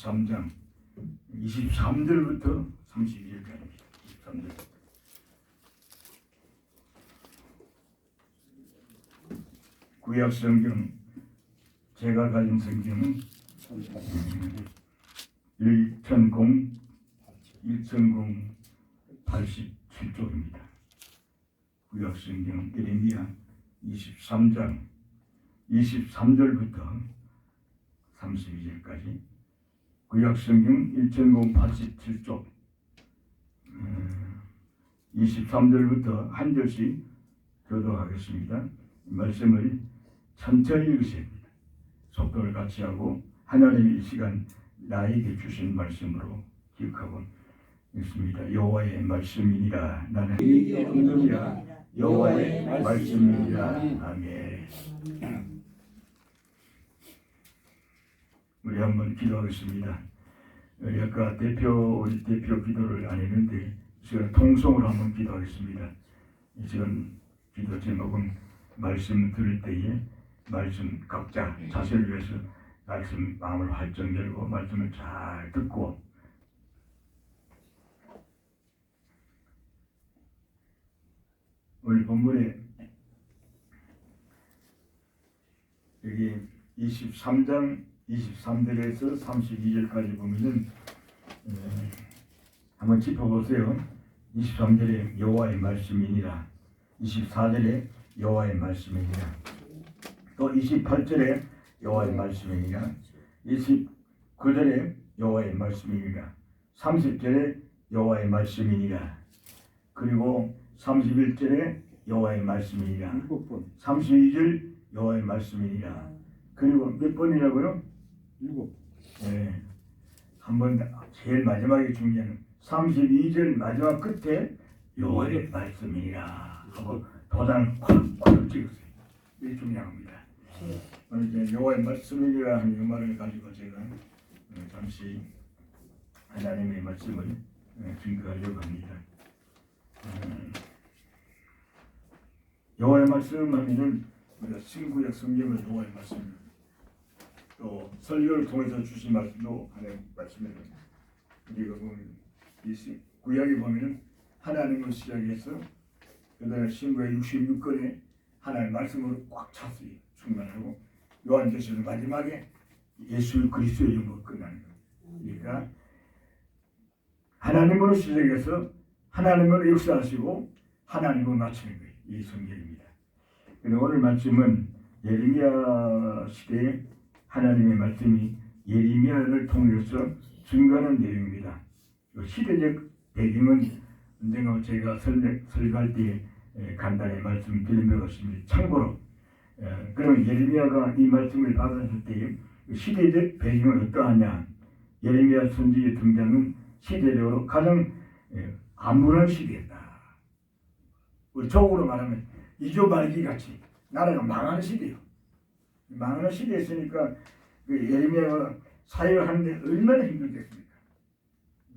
23장 23절부터 32절까지입니다. 23절. 구약 성경 제가 가진 성경은 1087쪽입니다. 구약 성경 예레미야 23장 23절부터 32절까지 구약 성경 1087쪽 23절부터 한 절씩 교독하겠습니다. 말씀을 천천히 읽으셔야 합니다. 속도를 같이 하고 하나님의 이 시간 나에게 주신 말씀으로 기억하고 있습니다. 여호와의 말씀이니라. 나는 ứng 여호와의 말씀이니라. 아멘. 우리 한번 기도하겠습니다. 우리 아까 우리 대표 기도를 안 했는데 지금 통성으로 한번 기도하겠습니다. 지금 기도 제목은 말씀 들을 때에 말씀 각자 자신을 위해서 말씀 마음을 활짝 열고 말씀을 잘 듣고 오늘 본문에 여기 23장 23절에서 32절까지 보면은 한번 짚어보세요. 23절에 여호와의 말씀이니라, 24절에 여호와의 말씀이니라, 또 28절에 여호와의 말씀이니라, 29절에 여호와의 말씀이니라, 30절에 여호와의 말씀이니라, 그리고 31절에 여호와의 말씀이니라, 32절 여호와의 말씀이니라. 그리고 몇 번이라고요? 7. 네. 한번 제일 마지막에 중요한 32절 마지막 끝에 여호와의 말씀이니라 하고 도장 콱콱 찍었어요. 이게 중요합니다. 오늘 이제 여호와의 말씀이니라 하는 이 말을 가지고 제가 잠시 하나님의 말씀을 증거하려고 합니다. 여호와의 말씀 하면은 우리가 신구약 성경을 여호와의 말씀, 또 설교를 통해서 주신 말씀도 하나님의 말씀이에요. 우리가 보면 이 구약에 보면은 하나님을 시작해서 그다음에 신구약 66권에 하나님의 말씀으로 꽉 찼어요. 충만하고 요한계시록 마지막에 예수 그리스도의 이름으로 끝나는 거예요. 그러니까 하나님으로 시작해서 하나님으로 역사하시고 하나님으로 마치는 거예요. 이 성경입니다. 그리고 오늘 말씀은 예레미야 시대에 하나님의 말씀이 예레미야를 통해서 증거하는 내용입니다. 시대적 배경은 언젠가 제가 설교할 때 간단히 말씀드린 것 같습니다. 참고로 그럼 예레미야가 이 말씀을 받았을 때 시대적 배경은 어떠하냐? 예레미야 선지의 등장은 시대적으로 가장 암울한 시대였다. 우리 적으로 말하면 이조 말기 같이 나라가 망하는 시대요. 망하는 시대였으니까 예레미야가 사역하는데 얼마나 힘들겠습니까?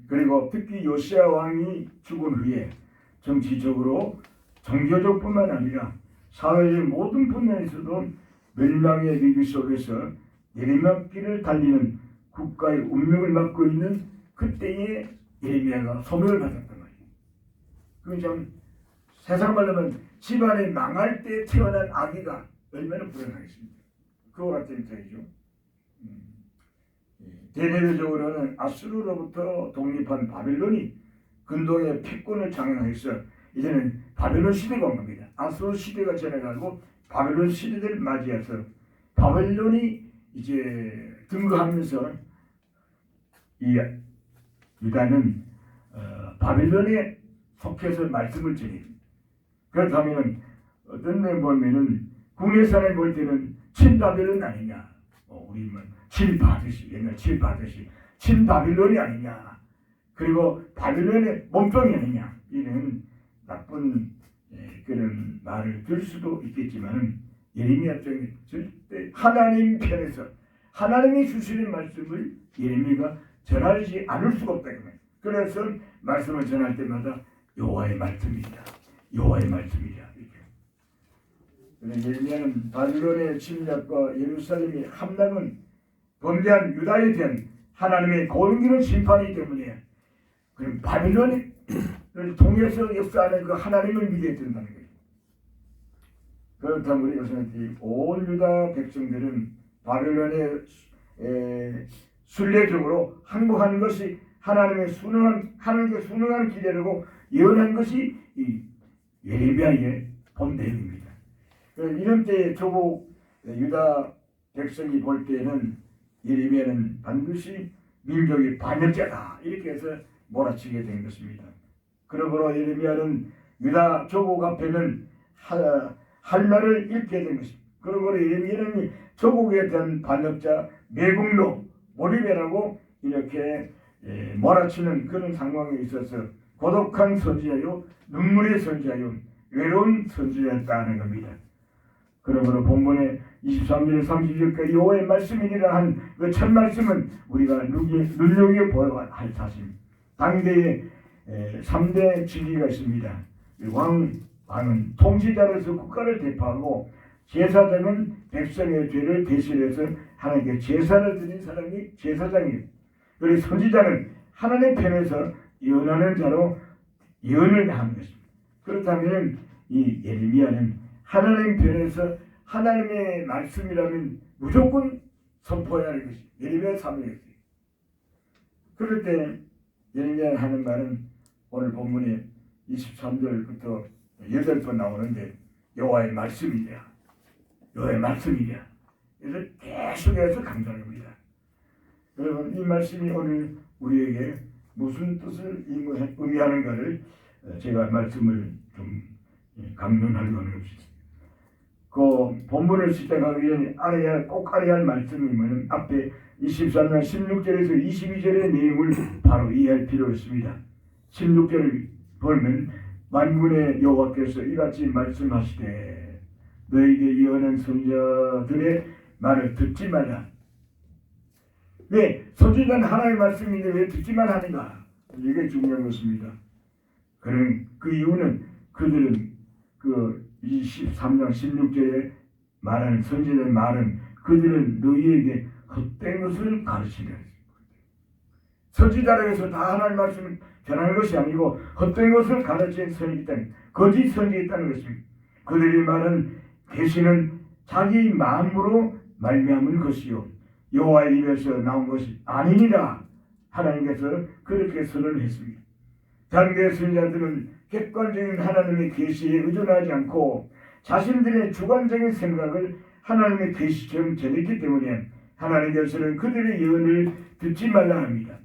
그리고 특히 요시야 왕이 죽은 후에 정치적으로 종교적뿐만 아니라 사회의 모든 분야에서도 멸망의 위기 속에서 내리막길을 달리는 국가의 운명을 맡고 있는 그때의 예레미야가 소명을 받았단 말이에요. 그건 참 세상 말로는 집안이 망할 때 태어난 아기가 얼마나 불안하겠습니까? 그와 같은 입장이죠. 대대적으로는 아수르로부터 독립한 바벨론이 근동의 패권을 장악해서 이제는 바벨론 시대가 온 겁니다. 아수르 시대가 지나가고 바벨론 시대를 맞이해서 바벨론이 이제 등극하면서 이 유다는 바벨론에 속해서 말씀을 전해줍니다. 그렇다면 어떤 면 보면은 국내산을 볼 때는 친바벨론 아니냐, 우리는 친바듯이 옛날 친바듯이 친바벨론이 아니냐, 그리고 바벨론의 몸종이 아니냐, 이런 나쁜 그런 말을 들 수도 있겠지만 예레미야 쪽에 절대 하나님 편에서 하나님이 주시는 말씀을 예레미야가 전하지 않을 수가 없다. 그래서 말씀을 전할 때마다 여호와의 말씀이다, 여호와의 말씀이다. 예레미야는 바빌론의 침략과 예루살렘의 함락은 범죄한 유다에 대한 하나님의 공기는 심판이기 때문에 그럼 바빌론을 통해서 역사하는 그 하나님을 믿어야 된다는 거예요. 그렇다면 우리 여성들이 온 유다 백성들은 바빌론의 순례적으로 항복하는 것이 하나님의 순응한 기대라고 예언한 것이 이 예레미야의 본 내용입니다. 이런 때에 조국 유다 백성이 볼 때는 예레미야는 반드시 민족의 반역자다 이렇게 해서 몰아치게 된 것입니다. 그러므로 예레미야는 유다 조국 앞에는 한날을 읽게 된 것입니다. 그러므로 예레미야는 조국에 대한 반역자 매국노 몰입해라고 이렇게 몰아치는 그런 상황에 있어서 고독한 선지자요 눈물의 선지자요 외로운 선지자였다는 겁니다. 그러므로 본문의 23절 30절까지 여호와의 말씀이니라 한 그 첫 말씀은 우리가 눈여겨보아야 할 사실입니다. 당대에 3대 진리가 있습니다. 왕은 통치자로서 국가를 대표하고 제사장은 백성의 죄를 대신해서 하나님께 제사를 드린 사람이 제사장이에요. 그리고 선지자는 하나님 편에서 예언하는 자로 예언을 하는 것입니다. 그렇다면 이 예레미야는 하나님 편에서 하나님의 말씀이라면 무조건 선포해야 하는 것입니다. 예레미야 3장이었어요. 그럴 때 예레미야 하는 말은 오늘 본문에 23절부터 8번 나오는데 여호와의 말씀이냐 여호와의 말씀이냐 그래서 계속해서 강조합니다. 여러분 이 말씀이 오늘 우리에게 무슨 뜻을 의미하는가를 제가 말씀을 좀 강론하려고 하는 것입니다. 그 본문을 시작하기 전에 꼭 알아야 할 말씀이 뭐냐면 앞에 23장 16절에서 22절의 내용을 바로 이해할 필요가 있습니다. 16절을 보면 만군의 여호와께서 이같이 말씀하시되 너에게 예언한 선지자들의 말을 듣지 말라. 왜? 선지자는 하나님의 말씀인데 왜 듣지만 하는가? 이게 중요한 것입니다. 그 이유는 그들은 그 23장 16절에 말하는 선지자의 말은 그들은 너희에게 헛된 것을 가르치려 했습니다. 선지자라고 해서 다 하나님의 말씀을 전하는 것이 아니고 헛된 것을 가르치는 선이 있다는 거짓 선지가 있다는 것입니다. 그들의 말은 계시는 자기 마음으로 말미암은 것이요 여호와의 입에서 나온 것이 아니니라 하나님께서 그렇게 선언했습니다. 당대 선지자들은 객관적인 하나님의 계시에 의존하지 않고 자신들의 주관적인 생각을 하나님의 계시처럼 전했기 때문에 하나님께서는 그들의 예언을 듣지 말라 합니다.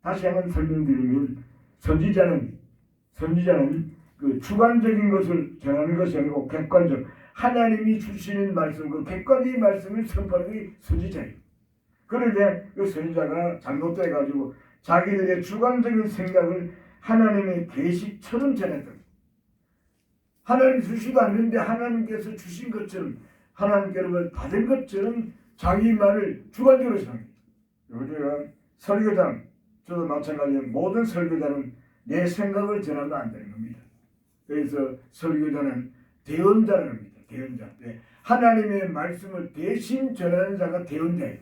다시 한번 설명드리면 선지자는 그 주관적인 것을 전하는 것이 아니고 객관적 하나님이 주시는 말씀 그 객관적인 말씀을 선포하는 게 선지자예요. 그런데 그 선지자가 잘못돼 가지고 자기들의 주관적인 생각을 하나님의 계시처럼 전했다. 하나님 주시도 않는데 하나님께서 주신 것처럼 하나님께로 받은 것처럼 자기 말을 주관적으로 생각해요. 우리가 설교장 저도 마찬가지로 모든 설교자는 내 생각을 전하면 안 되는 겁니다. 그래서 설교자는 대언자라는 겁니다. 대언자. 네. 하나님의 말씀을 대신 전하는 자가 대언자예요.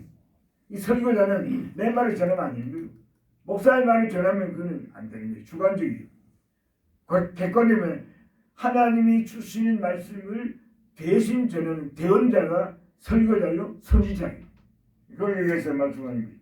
이 설교자는 내 말을 전하면 안 되는 거예요. 목사의 말을 전하면 그는 안 되는 거예요. 주관적이에요. 객관이면 하나님이 주시는 말씀을 대신 전하는 대언자가 설교자요, 선지자예요. 이걸 얘기해서 말씀하는 거예요.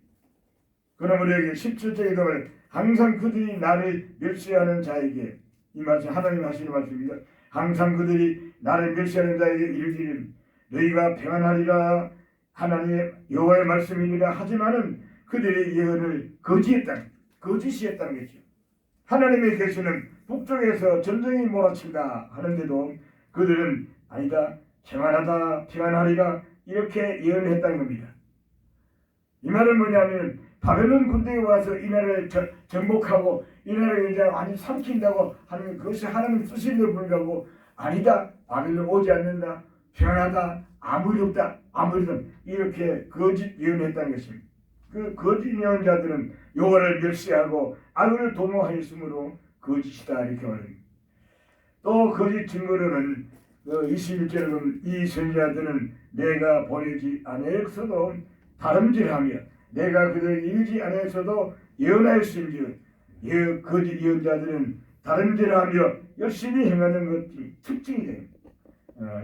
그러나 우리에게 17절에 보면 항상 그들이 나를 멸시하는 자에게 이 말씀 하나님 하시는 말씀입니다. 항상 그들이 나를 멸시하는 자에게 이르기를 너희가 평안하리라 하나님의 여호와의 말씀이니라 하지만은 그들의 예언을 거짓이했다는 거죠. 하나님의 계시는 북쪽에서 전쟁이 몰아친다 하는데도 그들은 아니다 평안하다 평안하리라 이렇게 예언했다는 겁니다. 이 말은 뭐냐면 바벨론 군대에 와서 이 나라를 정복하고 이 나라를 이제 완전히 삼킨다고 하는 그것이 하나님의 뜻인데도 불구하고 아니다 바벨론 오지 않는다 평안하다 아무 일 없다 아무 일 없다 이렇게 거짓 예언했다는 것입니다. 그 거짓 예언자들은 여호와를 멸시하고 악을 도모하였으므로 거짓이다 이렇게 말합니다. 또 거짓 증거로는 21절에 보면 이 선지자들은 내가 보내지 아니하였어도 다름질하며 내가 그들을 일지 아니하여서도 예언하였음즉 거짓 예언자들은 다름질을 하며 열심히 행하는 것이 특징이 됩니다.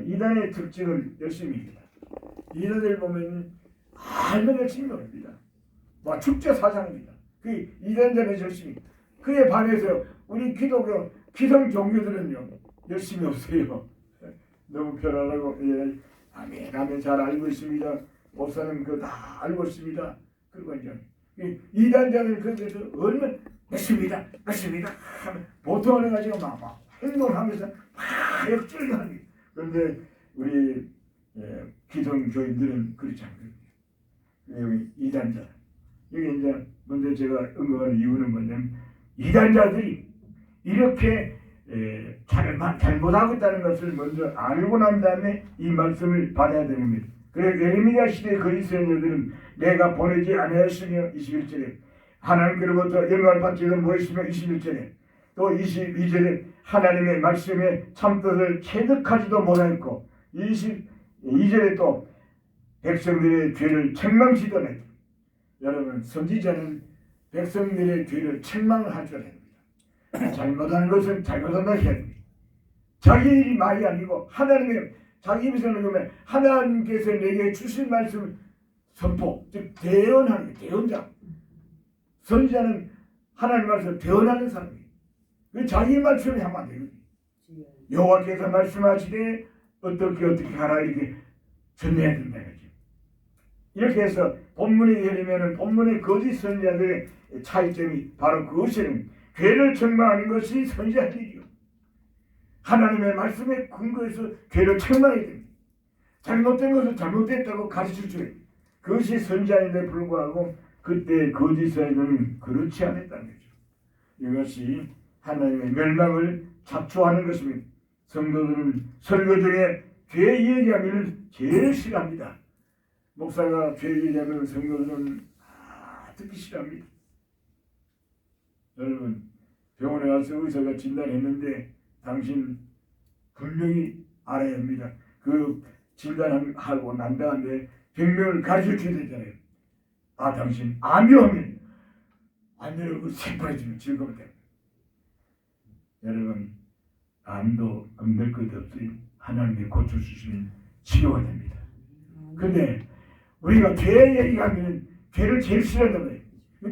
이단의 특징은 열심입니다. 이단을 보면 얼마나 열심히 합니다. 축제 사상입니다. 그 이단자는 열심히. 그에 반해서 우리 기독교 기성 종교들은요 열심히 없어요. 너무 편안하고 아멘 잘 알고 있습니다. 목사는 그거 다 알고 있습니다. 그리고 이제 이단자는 그래서 얼마나 맞습니다 하면 보통은 가지고 막 행동하면서 막 역질을 합니다. 그런데 우리 기성교인들은 그렇지 않거든요. 여기 이단자 여기 이제 먼저 제가 언급하는 이유는 뭐냐면 이단자들이 이렇게 잘못하고 있다는 것을 먼저 알고 난 다음에 이 말씀을 받아야 되는 겁니다. 그래서 예레미야 시대 거짓 선지자들은 내가 보내지 아니하였으며 21절에 하나님께로부터 영광을 받지도 못했으며 21절에 또 22절에 하나님의 말씀에 참뜻을 체득하지도 못하였고 22절에 또 백성들의 죄를 책망치더라. 여러분 선지자는 백성들의 죄를 책망을 할 줄 압니다. 잘못하는 것은 잘못한다 해야 됩니다. 자기 일이 말이 아니고 하나님의 자기 입에서 그러면 하나님께서 내게 주신 말씀을 선포, 즉 대언하는 게 대언자. 선지자는 하나님 말씀을 대언하는 사람이에요. 자기 말씀을 하면 안 되거든요. 여호와께서 말씀하시되 어떻게 하라 이렇게 전해야 된다 이거죠. 이렇게 해서 본문에 열리면은 본문의 거짓 선지자들의 차이점이 바로 그것이는 죄를 책망하는 것이 선지자의 일이요. 하나님의 말씀에 근거해서 죄를 책망해야 됩니다. 잘못된 것을 잘못됐다고 가르쳐 줘야 됩니다. 그것이 선지자인데 불구하고 그때 거짓 선지자는 그렇지 않았다는 거죠. 이것이 하나님의 멸망을 자초하는 것입니다. 성도들은 설교 중에 죄 얘기하면 제일 싫어합니다. 목사가 죄 얘기하면 성도들은 듣기 싫어합니다. 여러분 병원에 가서 의사가 진단했는데 당신 분명히 알아야 합니다. 그 진단하고 난 다음에 병명을 가르쳐 줘야 되잖아요. 당신 암이오면 암이라고 새파래지면 즐거울 때 여러분 암도 금될 것도 없어요. 하나님이 고쳐주시면 치료가 됩니다. 근데 우리가 죄 얘기하면 죄를 제일 싫어한단 말이에요.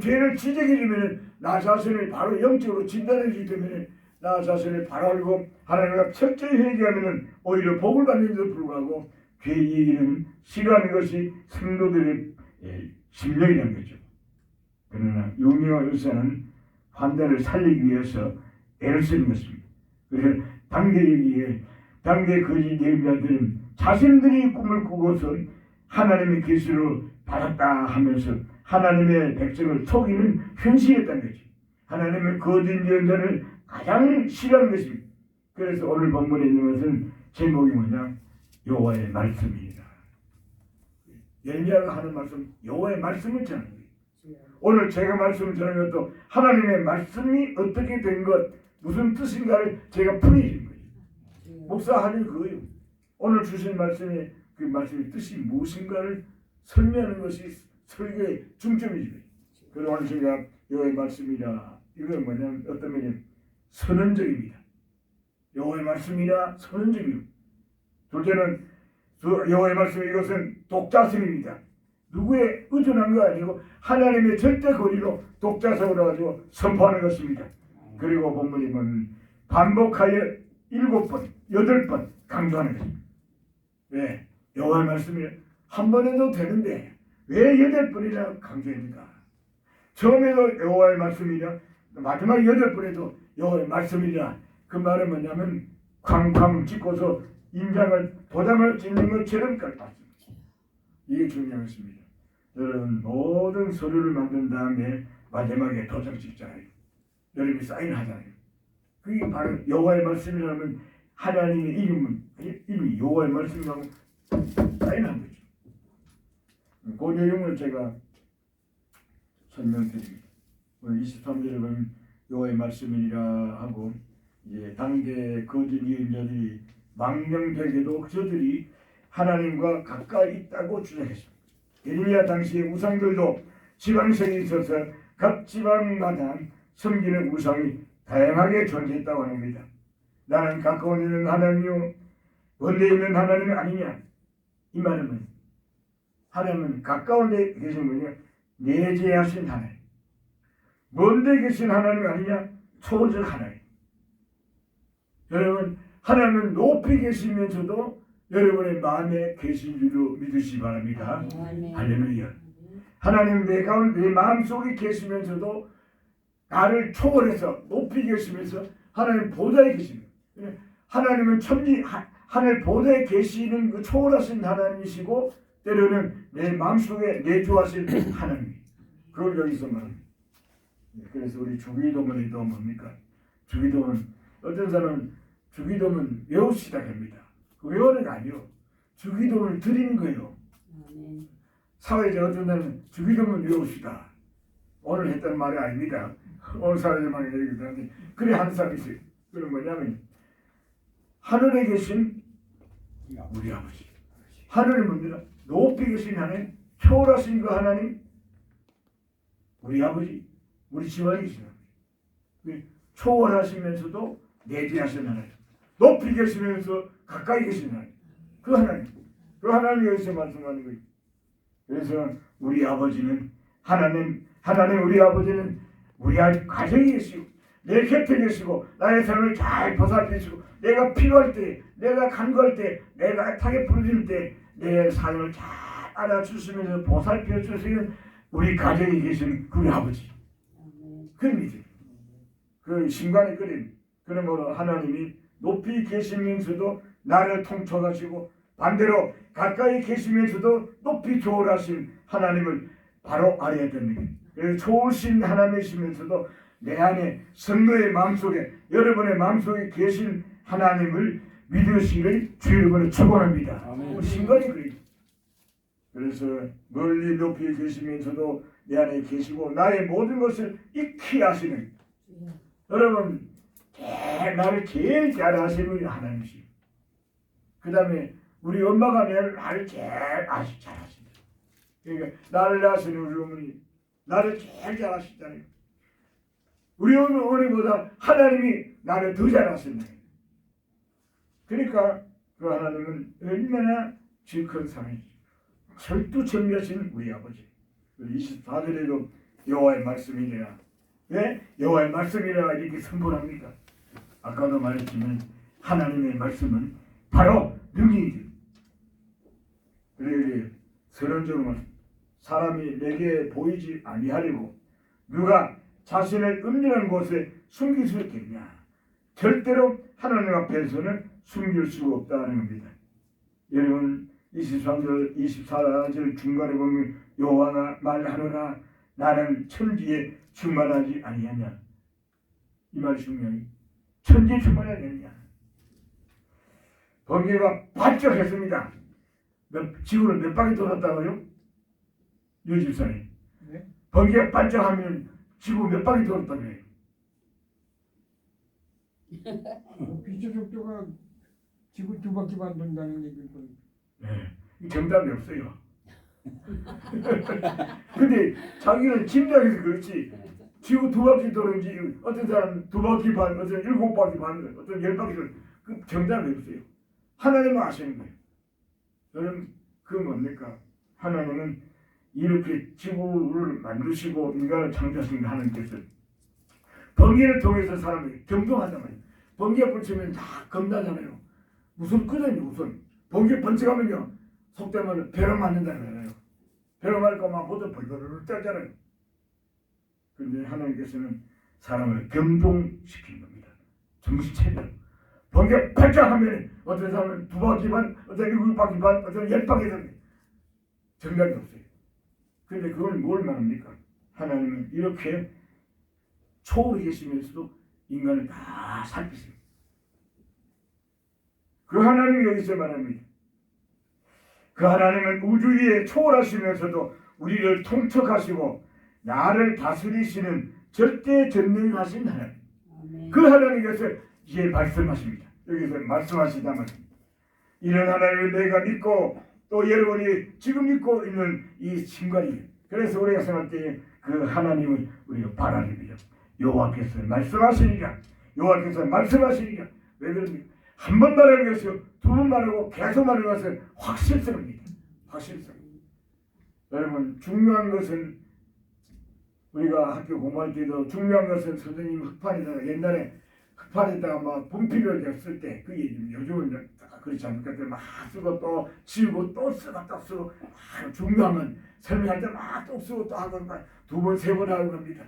죄를 지적해주면 나 자신을 바로 영적으로 진단해주기 때문에 나 자신을 바로 알고 하나님과 철저히 회개하면 오히려 복을 받는데도 불구하고 죄 얘기는 싫어하는 것이 성도들의 심령이라는 거죠. 그러나 유명한 의사는 환자를 살리기 위해서 애를 쓰는 것입니다. 그래서 당대 거짓 예언자들은 자신들이 꿈을 꾸고서 하나님의 계시로 받았다 하면서 하나님의 백성을 속이는 현실이었다는 거죠. 하나님의 거짓 예언자를 가장 싫어하는 것입니다. 그래서 오늘 본문에 있는 것은 제목이 뭐냐? 여호와의 말씀입니다. 예레미야가 하는 말씀, 여호와의 말씀을 전하는 거예요. 오늘 제가 말씀을 전하는 것도 하나님의 말씀이 어떻게 된 것, 무슨 뜻인가를 제가 풀이해준 거예요. 목사하는 그거예요. 오늘 주신 말씀의 그 말씀의 뜻이 무엇인가를 설명하는 것이 설교의 중점이죠. 그리고 오늘 제가 여호와의 말씀이라 이건 뭐냐면 어떤 면이냐면 선언적입니다. 여호와의 말씀이라 선언적이요. 둘째는 여호와의 말씀 이것은 독자성입니다. 누구의 의존한 거 아니고 하나님의 절대 권위로 독자성으로 가지고 선포하는 것입니다. 그리고 본문이 보면 반복하여 7번, 8번 강조하는 것입니다. 왜? 여호와의 말씀이 한 번 해도 되는데 왜 8번이나 강조합니까? 처음에도 여호와의 말씀이라 마지막 8번에도 여호와의 말씀이라 그 말은 뭐냐면 쾅쾅 찍고서 인장을 도장을 찍는 것처럼 말씀입니다. 이게 중요한 것입니다. 여러분 모든 서류를 만든 다음에 마지막에 도장 찍잖아요. 여러분이 사인하잖아요. 그게 바로 여호와의 말씀이라면 하나님의 이름이 여호와의 말씀이라고 사인한 거죠. 그 내용을 제가 설명드립니다. 오늘 23절에 보면 여호와의 말씀이라 하고 이제 당대 거짓 예언자들이 망명되게도 저들이 하나님과 가까이 있다고 주장했습니다. 예레미야 당시의 우상들도 지방색이 있어서 각 지방마다 섬기는 우상이 다양하게 존재했다고 합니다. 나는 가까운 있는 하나님이요 먼데 있는 하나님이 아니냐. 이 말은 하나님은 가까운 데 계신 분이 내재하신 하나님, 먼데 계신 하나님이 아니냐. 초월적 하나님. 여러분, 하나님은 높이 계시면서도 여러분의 마음에 계신 줄로 믿으시기 바랍니다. 할렐루야. 하나님 내 가운데 내 마음속에 계시면서도 나를 초월해서 높이 계시면서 하나님 보좌에 계십니다. 하나님은 천지 하늘 보좌에 계시는 그 초월하신 하나님이시고 때로는 내 마음속에 내주하신 하나님. 그걸 여기서 말합니다. 그래서 우리 주기도문에도 뭡니까? 주기도문 어떤 사람은 주기도문 외우시다 합니다. 그 외우는 게 아니요. 주기도문을 드리는 거예요. 사회자 어떤 사람은 주기도문 외우시다. 오늘 했던 말이 아닙니다. 오늘 사회자만 얘기했는데 그래 하는 사람이 있어요. 그건 뭐냐면 하늘에 계신 우리 아버지. 하늘은 뭡니까? 높이 계신 하나님, 초월하신 그 하나님, 우리 아버지, 우리 집안에 계신 하나님. 초월하시면서도 내재하신 하나님, 높이 계시면서 가까이 계신 하나님, 그 하나님, 그 하나님이 여기서 말씀하는 거예요. 그래서 우리 아버지는 하나님 우리 아버지는 우리 가정에 계시고 내 곁에 계시고 나의 삶을 잘 보살피시고 내가 필요할 때, 내가 간구할 때, 내가 애타게 부르짖을 때 내 삶을 잘 알아주시면서 보살펴 주시는 우리 가정에 계신 그 우리 아버지. 그 믿음, 그 신관의 그림. 그러므로 하나님이 높이 계시면서도 나를 통촉하시고 반대로 가까이 계시면서도 높이 초월하신 하나님을 바로 알아야 됩니다. 그래서 초월신 하나님이시면서도 내 안에 성도의 마음속에 여러분의 마음속에 계신 하나님을 믿으시기를 주 이름으로 축원합니다. 우리 신관이 그래요. 그래서 멀리 높이 계시면서도 내 안에 계시고 나의 모든 것을 익히 아시는 여러분 나를 제일 잘 아시는 분이 하나님이시죠. 그 다음에 우리 엄마가 나를 제일 잘 아신다. 그러니까 나를 아시는 우리 어머니 나를 제일 잘 아시잖아요. 우리 어머니보다 하나님이 나를 더 잘 아신다. 그러니까 그 하나님은 얼마나 큰 사랑이죠. 철두철미하신 우리 아버지. 24절에도 여호와의 말씀이래야. 왜? 여호와의 말씀이라 이렇게 선포합니까? 아까도 말했지만 하나님의 말씀은 바로 능력이죠. 그래 서론적으로 사람이 내게 보이지 아니하려고 누가 자신을 은밀한 곳에 숨길 수 있겠냐? 절대로 하나님 앞에서는 숨길 수가 없다는 겁니다. 여러분 23절 24절 중간에 보면 여호와가 말하노라 나는 천지에 충만하지 아니하냐. 이 말이 중요해요. 천지에 충만하지 아니하냐. 번개가 바짝 했습니다. 지구를 몇 바퀴 돌았다고요? 유집사님. 네? 번개가 반짝하면 지구 몇 바퀴 돌았다고 해요? 빛의 속도가 지구 2바퀴만 돈다는 얘기고. 네, 정답이 없어요. 근데 자기는 짐작해서 그렇지. 지구 2바퀴 도는지 어떤 사람 2바퀴 반, 어떤 7바퀴 반, 어떤 10바퀴 도는 그 정답이 없어요. 하나님은 아시는 거예요. 여러분 그 뭡니까? 하나님은 이렇게 지구를 만드시고 인간을 창조하신 하나님께서 번개를 통해서 사람이 경동하단 말이에요. 번개가 붙이면 다 겁나잖아요. 우선 끄잖아요. 우선 번개 번쩍하면요 속되면 벼락 맞는다는 거잖아요. 벼락 맞을 거만 보도 벌벌 떨잖아요. 그런데 하나님께서는 사람을 경동시킨 겁니다. 정신차려. 번개 발작하면 어떤 사람은 2바퀴 반, 어떤 7바퀴 반, 어떤 10바퀴 반 정답이 없어요. 그런데 그걸 뭘 말합니까? 하나님은 이렇게 초월해 계시면서도 인간을 다 살피세요. 그 하나님이 여기서 말합니다. 그 하나님은 우주 위에 초월하시면서도 우리를 통촉하시고 나를 다스리시는 절대 전능하신 하나님. 그 하나님께서 이제 말씀하십니다. 여기서 말씀하시단 말입니다. 이런 하나님을 내가 믿고 또 여러분이 지금 믿고 있는 이 신관이 그래서 우리가 생각할 때 그 하나님을 우리가 바라는 거죠. 여호와께서 말씀하시니까, 여호와께서 말씀하시니까. 왜 그럽니까? 한 번 말하는 것이요, 두 번 말하고 계속 말하는 것은 확실성입니다. 확실성. 여러분, 중요한 것은 우리가 학교 공부할 때도 중요한 것은 선생님 흑판에다가 옛날에 흑판에다가 막 분필을 쓸 때 그게 요즘은 그렇지 않을까? 막 쓰고 또 지우고 또 쓰고 또 쓰고 중요한 건 설명할 때 막 또 쓰고 또 하고 두 번 세 번 하고 합니다.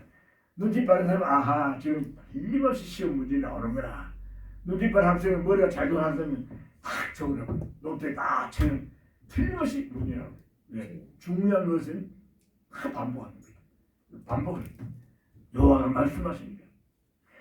눈치 빠른 사람은 아하 지금 틀림없이 시험 문제 나오는구나. 눈치 빠른 학생은 머리가 잘 돌아가는 사람은 탁 적으라고 노트에 딱 채는 틀림없이 문제 나오고. 네. 중요한 것은 반복하는 거예요. 반복을. 여호와가 말씀하시니까.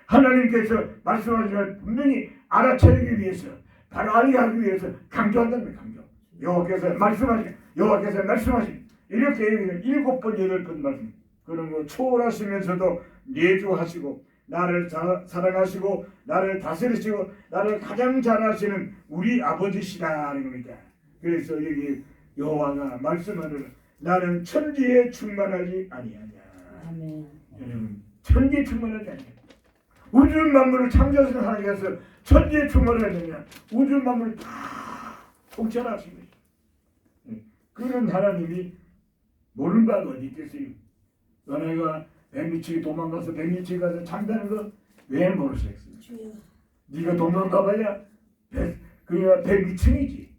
하나님께서 말씀하시면 분명히 알아채기 위해서 바로 알게 하기 위해서 강조한다는 거예요. 강조. 여호와께서 말씀하시니까. 여호와께서 말씀하시니까. 이렇게 7번 8번 말씀. 그런 거 초월하시면서도 내주하시고 나를 사랑하시고 나를 다스리시고 나를 가장 잘하시는 우리 아버지시다는 겁니다. 그래서 여기 여호와가 말씀하는 나는 천지에 충만하지 아니하냐. 아멘. 여러분 천지에 충만하지 아니하냐. 우주 만물을 창조하신 하나님께서 천지에 충만하느냐. 우주 만물을 다 통찰하신 거죠. 그런 하나님이 모르는 바가 어디 있겠어요. 너네가 백미치기 도망가서 백미치기 가서 잠자는 거 왜 모르겠어요? 네가 도망가봐야 그냥 백미층이지.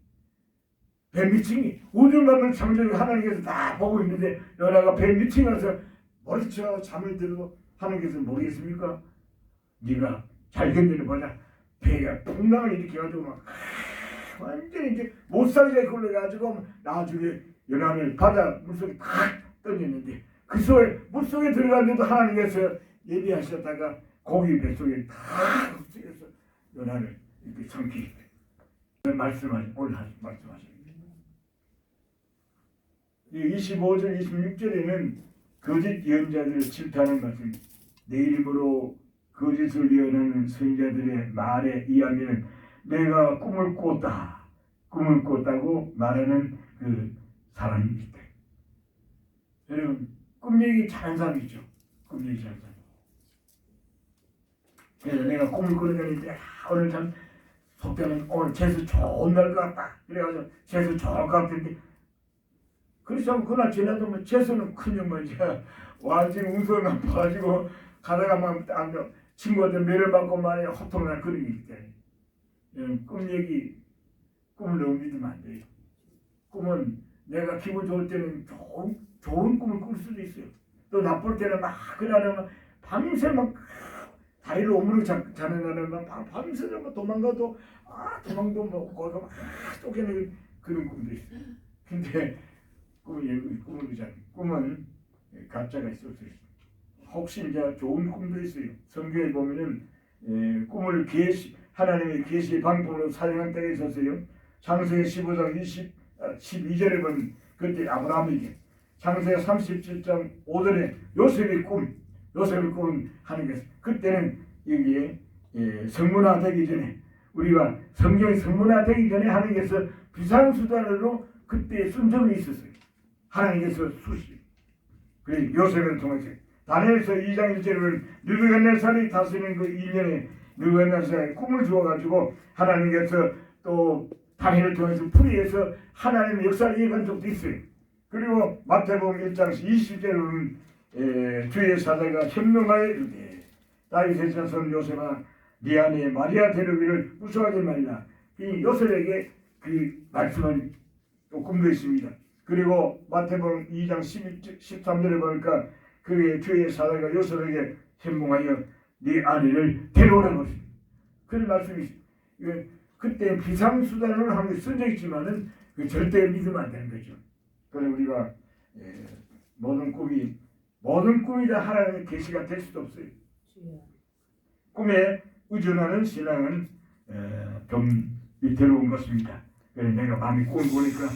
백미층이 우주 만물 창조를 하나님께서 다 보고 있는데 너네가 백미층 가서 머리쳐 잠을 들고 하나님께서 모르겠습니까? 네가 잘 견뎌보자. 배가 풍랑을 일으켜가지고 막 완전히 이제 못 살게 굴러가지고 나중에 연안을 바다 물속에 탁 던졌는데 그 속에 물속에 들어갔는데도 하나님께서 예비하셨다가 고기 뱃속에 탁 흡수해서 연안을 이렇게 삼키게 말씀하신 오늘 말씀하십니다. 25절 26절에는 거짓 예언자들을 질타하는 말씀. 내 이름으로 거짓을 예언하는 선지자들의 말에 의하면 내가 꿈을 꿨다고 말하는 그 사람입니다. 여러분 꿈 얘기 잘하는 사람 있죠? 꿈 얘기 잘하는 사람. 그래서 내가 꿈을 꾸는데 오늘 참 속되면 오늘 재수 좋은 날 같다. 그래가지고 재수 좋을 것 같은데 그렇죠. 그날 지나도 뭐 재수는 그냥 뭐 이제 완전 웅성한 봐가지고 가다가만 친구한테 매를 받고 말이야 호통나 그런 게 있잖아요. 꿈 얘기 꿈을 너무 믿으면 안 돼요. 꿈은 내가 기분 좋을 때는 좋은 꿈을 꿀 수도 있어요. 또 나쁠 때는 막 그날은 밤새 막 다리를 오므려 자는 날은 막 밤새 막 도망가도 도망도 못 가고 막 쫓겨내는 그런 꿈도 있어요. 근데 꿈을 의잖아요. 꿈은 가짜가 있을 수 있어요. 혹시 이제 좋은 꿈도 있어요. 성경에 보면은 꿈을 하나님의 계시의 방법으로 사용한 때가 있었어요. 창세기 15장 12절에 보면 그때 아브라함에게 창세기 37장 5절에 요셉의 꿈은 하나님께서 그때는 여기에 성문화되기 전에 우리가 성경이 성문화되기 전에 하나님께서 비상수단으로 그때 쓴 적이 있었어요. 하나님께서 수시. 그래 요셉을 통해서 다니엘서 2장 1절을 느부갓네살이 다스리는 그 1년에 느부갓네살에 꿈을 주어가지고 하나님께서 또 다니엘을 통해서 풀이해서 하나님의 역사를 이해한 적도 있어요. 그리고 마태복음 1장 20절은 주의 사자가 현명하여 이르되 다윗의 자손 요셉아 네 아내 마리아 데려오기를 무서워하지 말라. 이 요셉에게 그 말씀은 또 꿈도 있습니다. 그리고 마태복음 2장 13절에 보니까 그의 주의 사자가 요셉에게 현몽하여 네 아내를 데려오라는 것입니다. 그런 말씀이 있습니다. 그때 비상수단으로 하는 게 써져 있지만은 절대 믿으면 안 되는 거죠. 그래서 우리가 모든 꿈이 다 하나님의 계시가 될 수도 없어요. 꿈에 의존하는 신앙은 좀 위태로운 것입니다. 그래서 내가 밤에 꿈을 보니까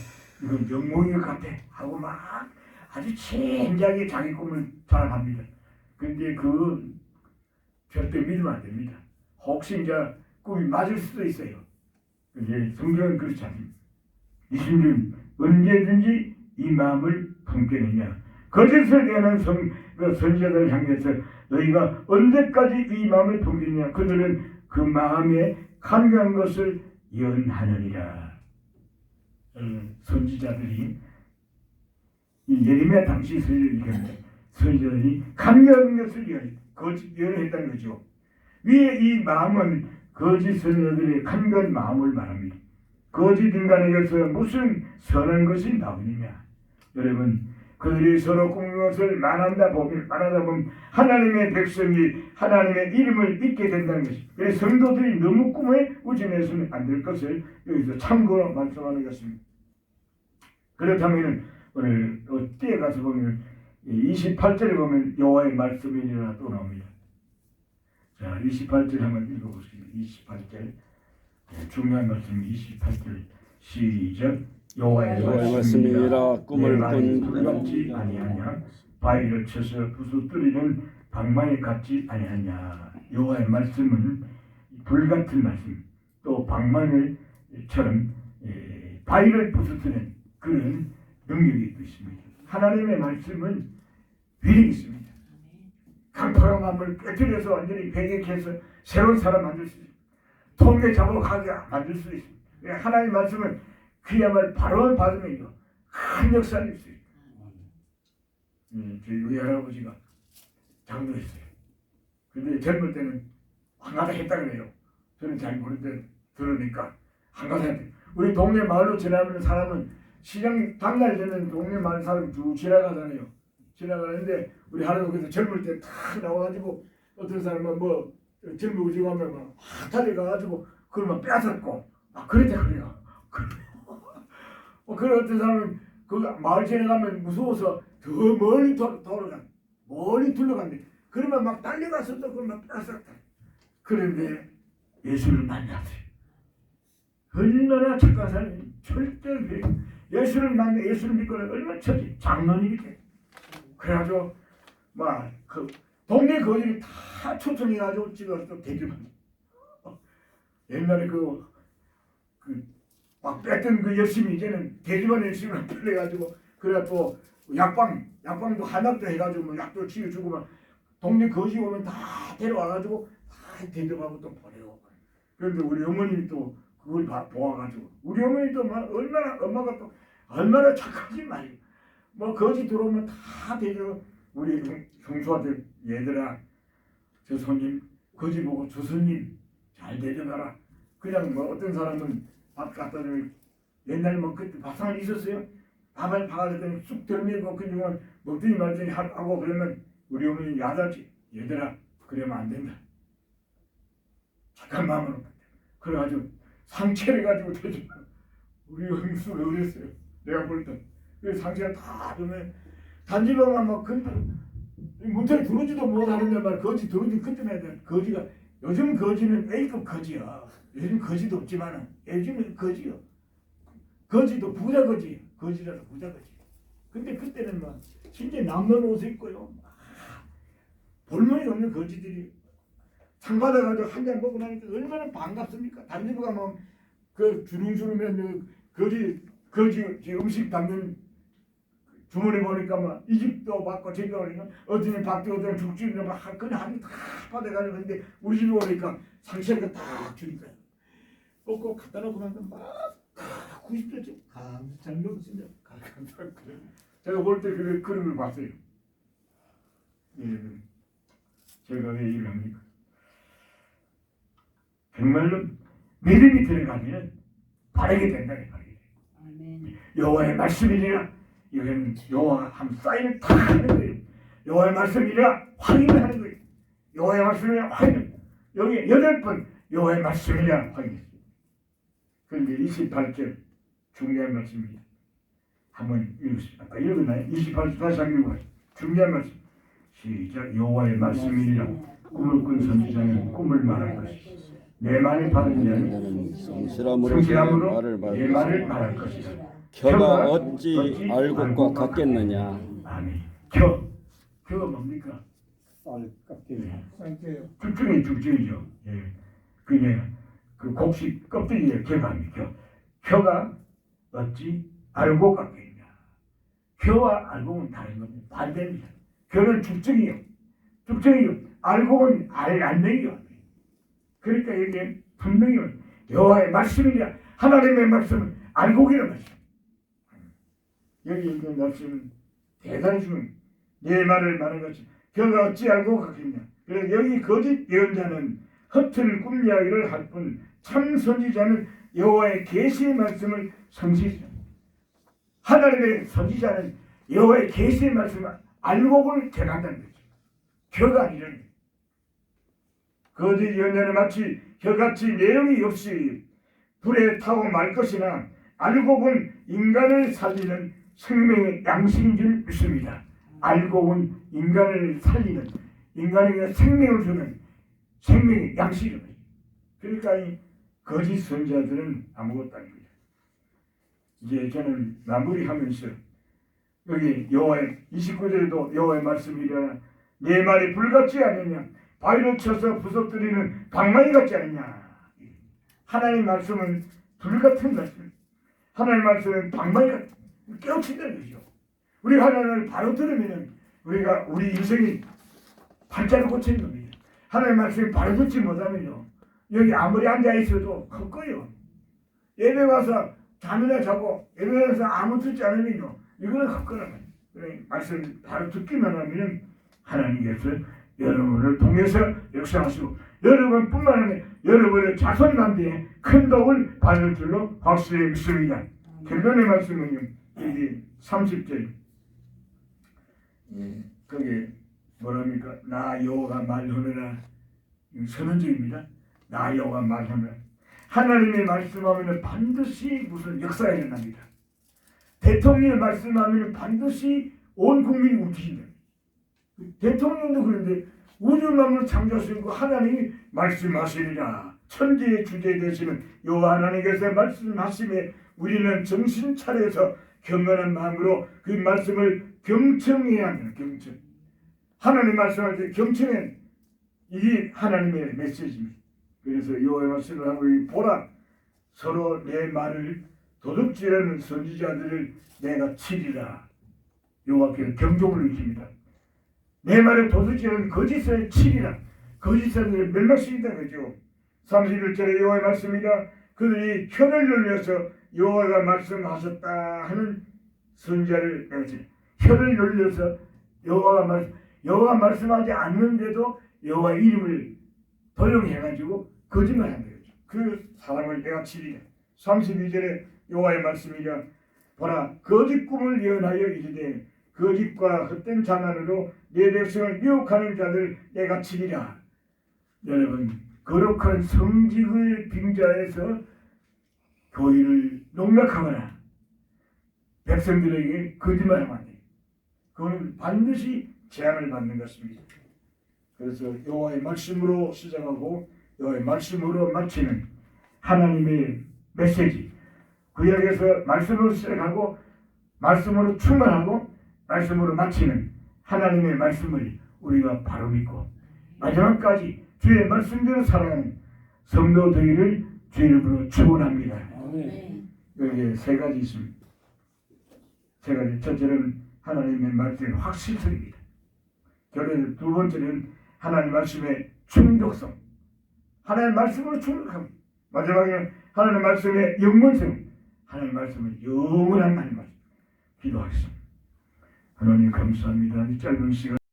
이건 영몽인 것 같아 하고 막 아주 진지하게 자기 꿈을 자랑합니다. 근데 그 절대 믿으면 안 됩니다. 혹시 이제 꿈이 맞을 수도 있어요. 이제 성경은 그렇지 않습니다. 이신님 언제든지 이 마음을 품겠느냐 거짓을 얘기하는 선지자들을 향해서 너희가 언제까지 이 마음을 품겠냐. 그들은 그 마음에 간교한 것을 연하느니라. 선지자들이 이 예레미야 당시 선지자들이 간교한 것을 연했다는 거죠. 위에 이 마음은 거짓 선지자들의 간교한 마음을 말합니다. 거짓 인간에게서 무슨 선한 것이 나오느냐. 여러분, 그들이 서로 꾸민 것을 말하다 보면 하나님의 백성이 하나님의 이름을 잊게 된다는 것이. 그래서 성도들이 너무 꿈에 우진해서는 안 될 것을 여기서 참고로 말씀하는 것입니다. 그렇다면 오늘 뒤에 가서 보면 28절에 보면 여호와의 말씀이니라 또 나옵니다. 자, 28절 한번 읽어보겠습니다. 28절 중요한 말씀 28절 시작. 여호와의 말씀이라 꿈을 꾼 불같지 아니하냐 바위를 쳐서 부수뜨리는 방망이 같지 아니하냐. 여호와의 말씀은 불같은 말씀 또 방망이처럼 바위를 부수뜨리는 그런 능력이 있습니다. 하나님의 말씀은 위력이 있습니다. 강포의 마음을 깨뜨려서 완전히 배격해서 새로운 사람 만들 수 있습니다. 통계 작업하게 만들 수 있습니다. 하나님의 말씀은 그야말로 바로 받으면요 큰 역사를 있어요. 저희 외할아버지가 장로했어요. 근데 젊을 때는 한가다 했다 그래요. 저는 잘 모르는데 들으니까 한가다 했대. 우리 동네 마을로 지나가는 사람은 시장 당날 되는 동네 마을 사람 쭉 지나가잖아요. 지나가는데 우리 할아버지가 젊을 때 탁 나와가지고 어떤 사람은 뭐 젊은 오지고 하면 막 핫하게 가가지고 그걸 막 뺏었고 막 그랬다 그래요. 그런 어떤 사람은 그 마을 지나가면 무서워서 더 멀리 돌아가 멀리 둘러간대. 그러면 막 달려가서 또 그걸 막 뺏었다. 그런데 예수를 만났어요. 얼마나 착한 사람이 절대 예수를 만나 예수를 믿고는 얼마나 처지 장로님이게. 그래가지고 막 그 동네 거지를 다 초청해가지고 찍어서 대접합니다. 옛날에 막 뺐던 그 열심히 이제는 대접한 열심을 풀려가지고 그래갖고 약방도 한약도 해가지고 뭐 약도 치료주고 막 동네 거지 오면 다 데려와가지고 다 대접하고 또 보내고. 그런데 우리 어머님이 또 그걸 보아가지고 우리 어머니도 막 엄마가 또 얼마나 착하지 말이야. 뭐 거지 들어오면 다 대접. 우리 형수한테 얘들아 저 손님 거지 보고 저 손님 잘 대접하라. 그냥 뭐 어떤 사람은 밥 갖다 주면 옛날 뭐 그때 밥상이 있었어요. 밥을 파가지고 쑥 들면고 그냥 먹더니 말더니 하고 그러면 우리 어머니 야단치 얘들아 그러면 안 된다. 착한 마음으로 그래가지고 상체를 가지고 대접. 우리 형수가 그랬어요. 내가 볼 때 그 상체를 다 주면 단지방만 막 근데 문턱에 들어오지도 못하는데 말 거지 들어오지 그때만 돼. 거지가 요즘 거지는 A급 거지야. 요즘 거지도 없지만은 요즘은 거지요. 거지도 부자 거지. 거지라서 부자 거지. 근데 그때는 막 진짜 남는 옷을 입고요. 볼머리 없는 거지들이 상 받아가지고 한 잔 먹고 나니까 얼마나 반갑습니까? 다른 집에 가면 그 주름주름한 거지 음식 담는 주머니 보니까 막 이 집도 받고 저기 오니까 어디는 밥도 어디는 죽지도 막 그냥 한입 다 받아가지고 근데 우리 집에 오니까 상체가 딱 주니까요. 꼭꼭 갖다 놓고 나면 막 90도쯤 잘 먹었습니다. 제가 볼 때 그런 걸 봤어요. 예, 제가 왜 이걸 합니까? 정말로 믿음이 들어가면 바르게 된다. 여호와의 말씀이니라. 이거는 여호와 한 사인을 다 하는 거예요. 여호와의 말씀이니라 확인을 하는 거예요. 여호와의 말씀이니라 확인. 여기 8번 여호와의 말씀이니라 확인했어요. 그런데 28절 중요한 말씀입니다. 한번 읽으십시오. 아까 읽었나요? 28절 다시 한번 읽어봐요. 중요한 말씀. 시작. 여호와의 말씀이니라. 꿈을 꾼 선지자는 꿈을 말할 것이다. 내 말을 받은 자는 성실함으로 내 말을 말할 것이다. 켜가 어찌 알곡과 같겠느냐. 아멘. 켜가 뭡니까? 쌀게요. 죽중이죠. 예. 그게 그 곡식 껍데기에 켜가 아닙니까? 켜가 어찌 알곡 같겠냐. 켜와 알곡은 다른 겁니다. 반대입니다. 그는 죽증이요. 알고 보면 안 되요. 그러니까 여기 분명히 여호와의 말씀이냐 하나님의 말씀은 알고기란 말씀. 여기 있는 말씀은 대단히 중요합니다. 내 말을 말한 것이 그가 어찌 알고 갔겠냐. 그래서 여기 거짓 예언자는 허튼 꿈 이야기를 할 뿐 참 선지자는 여호와의 계시의 말씀을 성실히 하나님의 선지자는 여호와의 계시의 말씀을 알고를 전한다는 거죠. 혀가 아니라는 거예요. 거짓 예언자는 마치 혀같이 내용이 없이 불에 타고 말 것이나 알고 본 인간을 살리는 생명의 양식인 줄 믿습니다. 알고 본 인간을 살리는 인간에게 생명을 주는 생명의 양식입니다. 그러니까 이 거짓 선지자들은 아무것도 아닙니다. 이제 저는 마무리하면서 여기 여호와의 29절에도 여호와의 말씀이라 내 말이 불같지 않느냐 바위로 쳐서 부서뜨리는 방망이 같지 않느냐. 하나님의 말씀은 불같은 말씀, 하나님의 말씀은 방망이 같은 깨우친다는 거죠. 우리가 하나님을 바로 들으면 우리가 우리 인생이 팔자를 고치는 겁니다. 하나님의 말씀을 바로 듣지 못하면요 여기 아무리 앉아있어도 헛거요. 예배 와서 잠이나 자고 예배 와서 아무 듣지 않으면요 이거는 헛거란 말이에요. 그래 말씀을 바로 듣기만 하면 하나님께서 여러분을 통해서 역사하시고 여러분뿐만 아니라 여러분의 자손남대에 큰 도움을 받을 줄로 확실히 믿습니다. 결론의 말씀은요 여기 30절 거기 뭐랍니까? 나 여호와가 말하느라 선언적입니다. 나 여호와가 말하느라 하나님의 말씀하면 반드시 무슨 역사가 일어납니다. 대통령의 말씀하면 반드시 온 국민이 움직인다. 대통령도 그런데 우주 만물을 창조하신 그 하나님이 말씀하시리라. 천지의 주제 되시는 여호와 하나님께서 말씀하심에 우리는 정신 차려서 경건한 마음으로 그 말씀을 경청해야 합니다. 경청. 하나님 말씀할 때 경청은 이게 하나님의 메시지입니다. 그래서 여호와의 말씀을 하고 보라 서로 내 말을 도둑질하는 선지자들을 내가 치리라. 여호와께 경종을 일으킵니다. 내 말을 도둑질하는 거짓을 치리라. 거짓을 멸망시킨다 그죠. 31절에 여호와의 말씀이다. 그들이 혀를 놀려서 여호와가 말씀하셨다 하는 선지자를 내지 혀를 놀려서 여호와가 말씀하지 않는데도 여호와의 이름을 도용해가지고 거짓말한 거죠. 그 사람을 내가 치리라. 32절에 여호와의 말씀이라 보라 거짓 꿈을 예언하여 이르되 거짓과 헛된 장난으로 내 백성을 미혹하는 자들 내가 치리라. 여러분 거룩한 성직을 빙자해서 교회를 농락하거나 백성들에게 거짓말하면 안 돼요. 그거는 반드시 재앙을 받는 것입니다. 그래서 여호와의 말씀으로 시작하고 여호와의 말씀으로 마치는 하나님의 메시지 구약에서 말씀으로 시작하고 말씀으로 충만하고 말씀으로 마치는 하나님의 말씀을 우리가 바로 믿고 마지막까지 주의 말씀대로 살아가는 성도 되기를 주의 이름으로 축원합니다. 여기에 세 가지 있습니다. 세 가지. 첫째는 하나님의 말씀의 확실성입니다. 결론 두 번째는 하나님 말씀의 충족성. 하나님 말씀으로 충족합니다. 마지막에는 하나님 말씀의 영원성. 하나님 말씀은 영원한 하나님 말씀. 기도하겠습니다. 하나님 감사합니다. 이 짧은 시간